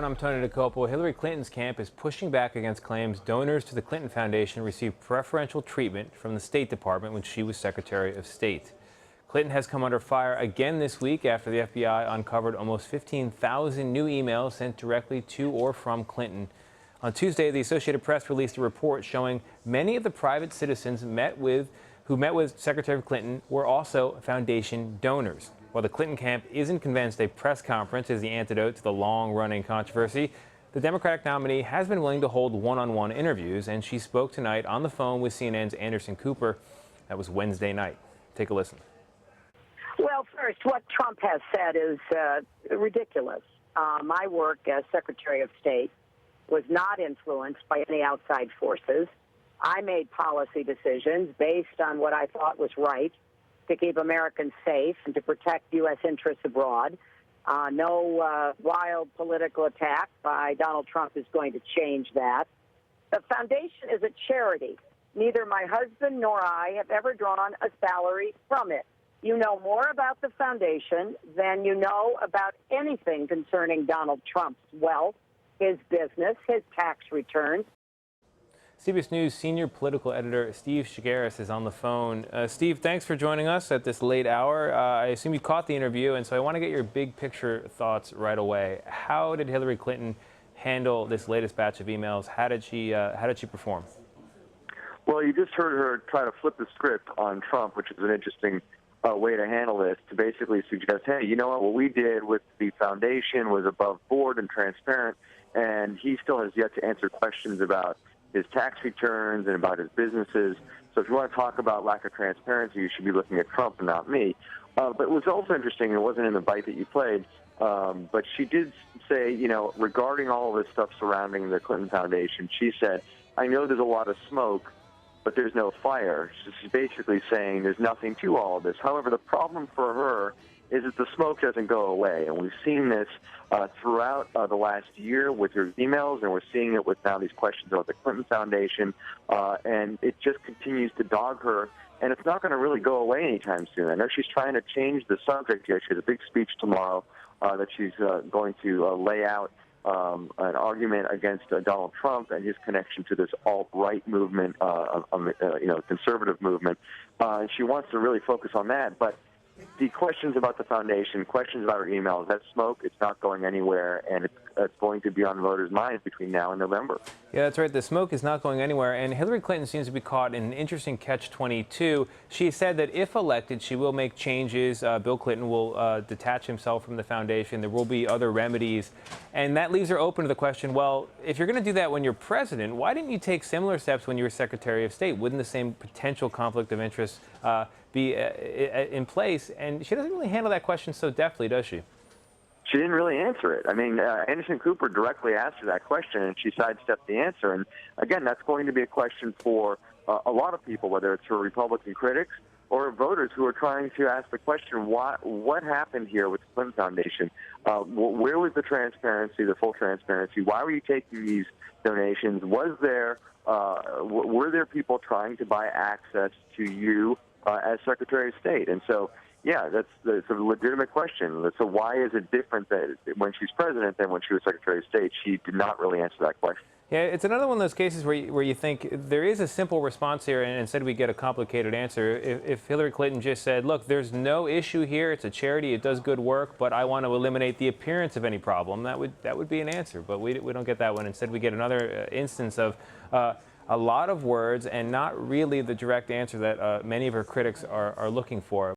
everyone. I'm Tony DeCopo. Hillary Clinton's camp is pushing back against claims donors to the Clinton Foundation received preferential treatment from the State Department when she was Secretary of State. Clinton has come under fire again this week after the FBI uncovered almost 15,000 new emails sent directly to or from Clinton. On Tuesday, the Associated Press released a report showing many of the private citizens who met with Secretary Clinton were also foundation donors. While the Clinton camp isn't convinced a press conference is the antidote to the long-running controversy, the Democratic nominee has been willing to hold one-on-one interviews, and she spoke tonight on the phone with CNN's Anderson Cooper. That was Wednesday night. Take a listen. Well, first, what Trump has said is ridiculous. My work as Secretary of State was not influenced by any outside forces. I made policy decisions based on what I thought was right to keep Americans safe and to protect U.S. interests abroad. No wild political attack by Donald Trump is going to change that. The foundation is a charity. Neither my husband nor I have ever drawn a salary from it. You know more about the foundation than you know about anything concerning Donald Trump's wealth, his business, his tax returns. CBS News senior political editor Steve Chaggaris is on the phone. Steve, thanks for joining us at this late hour. I assume you caught the interview, and so I want to get your big picture thoughts right away. How did Hillary Clinton handle this latest batch of emails? How did she perform? Well, you just heard her try to flip the script on Trump, which is an interesting way to handle this, to basically suggest, hey, you know what we did with the foundation was above board and transparent, and he still has yet to answer questions about his tax returns and about his businesses. So if you want to talk about lack of transparency, you should be looking at Trump and not me. But it was also interesting, it wasn't in the bite that you played, but she did say, you know, regarding all of this stuff surrounding the Clinton Foundation, she said, I know there's a lot of smoke, but there's no fire. She's basically saying there's nothing to all of this. However, the problem for her is that the smoke doesn't go away. And we've seen this throughout the last year with her emails, and we're seeing it with now these questions about the Clinton Foundation. And it just continues to dog her, and it's not going to really go away anytime soon. I know she's trying to change the subject here. She has a big speech tomorrow that she's going to lay out an argument against Donald Trump and his connection to this alt-right movement, conservative movement. And she wants to really focus on that. But the questions about the foundation, questions about her emails, that smoke, it's not going anywhere, and it's going to be on voters' minds between now and November. Yeah, that's right. The smoke is not going anywhere, and Hillary Clinton seems to be caught in an interesting catch-22. She said that if elected, she will make changes. Bill Clinton will detach himself from the foundation. There will be other remedies, and that leaves her open to the question, well, if you're going to do that when you're president, why didn't you take similar steps when you were Secretary of State? Wouldn't the same potential conflict of interest be in place? And she doesn't really handle that question so deftly, does she? She didn't really answer it. I mean, Anderson Cooper directly asked her that question, and she sidestepped the answer. And again, that's going to be a question for a lot of people, whether it's for Republican critics or voters who are trying to ask the question, what happened here with the Clinton Foundation? Where was the transparency, the full transparency? Why were you taking these donations? Were there people trying to buy access to you as Secretary of State? And so, yeah, that's a legitimate question. So why is it different that when she's president than when she was Secretary of State? She did not really answer that question. Yeah, it's another one of those cases where you think there is a simple response here, and instead we get a complicated answer. If Hillary Clinton just said, look, there's no issue here, it's a charity, it does good work, but I want to eliminate the appearance of any problem, that would be an answer. But we don't get that one. Instead we get another instance of a lot of words and not really the direct answer that many of her critics are looking for.